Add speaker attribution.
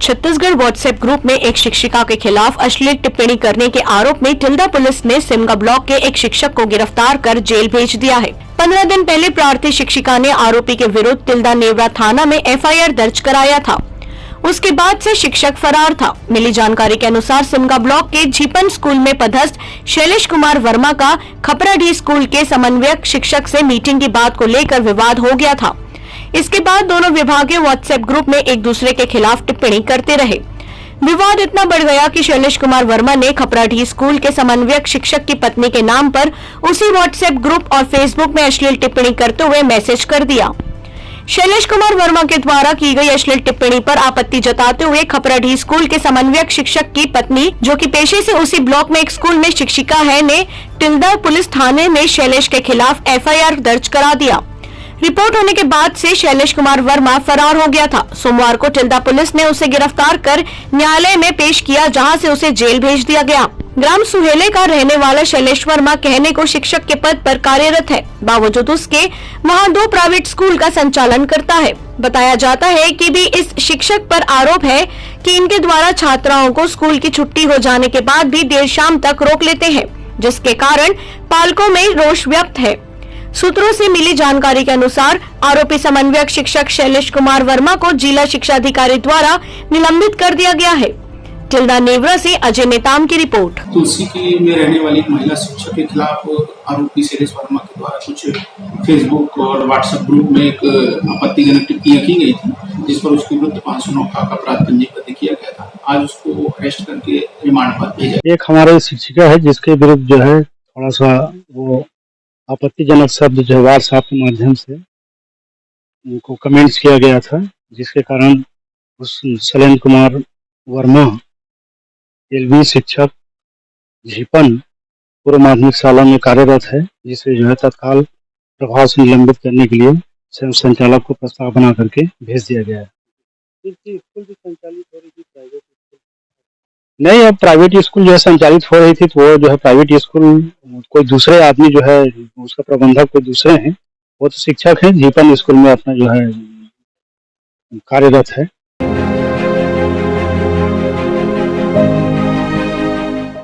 Speaker 1: Chhattisgarh WhatsApp group में एक शिक्षिका के खिलाफ अश्लील टिप्पणी करने के आरोप में तिल्दा पुलिस ने सिमगा ब्लॉक के एक शिक्षक को गिरफ्तार कर जेल भेज दिया है। 15 दिन पहले प्रार्थी शिक्षिका ने आरोपी के विरुद्ध तिल्दा नेवरा थाना में एफआईआर दर्ज कराया था। उसके बाद से शिक्षक फरार था। मिली जानकारी के अनुसार सिमगा ब्लॉक के झीपन स्कूल में पदस्थ शैलेश कुमार वर्मा का खपराडीह स्कूल के समन्वयक शिक्षक से मीटिंग की बात को लेकर विवाद हो गया था। इसके बाद दोनों विभागीय व्हाट्सएप ग्रुप में एक दूसरे के खिलाफ टिप्पणी करते रहे। विवाद इतना बढ़ गया कि शैलेश कुमार वर्मा ने खपराडीह स्कूल के समन्वयक शिक्षक की पत्नी के नाम पर उसी व्हाट्सएप ग्रुप और फेसबुक में अश्लील टिप्पणी करते हुए मैसेज कर दिया। शैलेश कुमार वर्मा के द्वारा की गई अश्लील टिप्पणी पर आपत्ति जताते हुए खपराडीह स्कूल के समन्वयक शिक्षक की पत्नी, जो कि पेशे से उसी ब्लॉक में एक स्कूल में शिक्षिका है, ने तिल्दा पुलिस थाने में शैलेश के खिलाफ एफआईआर दर्ज करा दिया। रिपोर्ट होने के बाद से शैलेश कुमार वर्मा फरार हो गया था। सोमवार को तिल्दा पुलिस ने उसे गिरफ्तार कर न्यायालय में पेश किया, जहां से उसे जेल भेज दिया गया। ग्राम सुहेले का रहने वाला शैलेश वर्मा कहने को शिक्षक के पद पर कार्यरत है। बावजूद उसके वहां 2 प्राइवेट स्कूल का संचालन करता है। बताया जाता है कि भी इस शिक्षक पर आरोप है कि इनके द्वारा छात्राओं को स्कूल की छुट्टी हो जाने के बाद भी देर शाम तक रोक लेते हैं, जिसके कारण पालकों में रोष व्यक्त है। सूत्रों से मिली जानकारी के अनुसार आरोपी समन्वयक शिक्षक शैलेश कुमार वर्मा को जिला शिक्षा अधिकारी द्वारा निलंबित कर दिया गया है। तिल्दा नेवरा से अजय नेताम की रिपोर्ट।
Speaker 2: तुलसी की में रहने वाली एक महिला शिक्षक के खिलाफ आरोपी शैलेश वर्मा के द्वारा कुछ फेसबुक और व्हाट्सएप ग्रुप में एक आपत्तिजनक टिप्पणियां की गई थी, जिस पर उसके विरुद्ध 509 का अपराध पंजीबद्ध किया गया था। आज उसको अरेस्ट करके रिमांड पर भेजा।
Speaker 3: एक हमारे शिक्षिका है जिसके विरुद्ध जो है थोड़ा सा वो आपत्तिजनक शब्द जो व्हाट्सएप के माध्यम से उनको कमेंट्स किया गया था, जिसके कारण उस शैलेश कुमार वर्मा एलवी शिक्षक झीपन पूर्व माध्यमिक शाला में कार्यरत है, जिसे जो है तत्काल प्रभाव से निलंबित करने के लिए स्वयं संचालक को प्रस्ताव बना करके भेज दिया गया है। स्कूल भी संचालित हो रही थी प्राइवेट स्कूल? नहीं, अब प्राइवेट स्कूल जो है संचालित हो रही थी तो वो जो है प्राइवेट स्कूल कोई दूसरे आदमी जो है उसका प्रबंधक कोई दूसरे हैं, वो तो शिक्षक है झीपन स्कूल में अपना जो है कार्यरत है।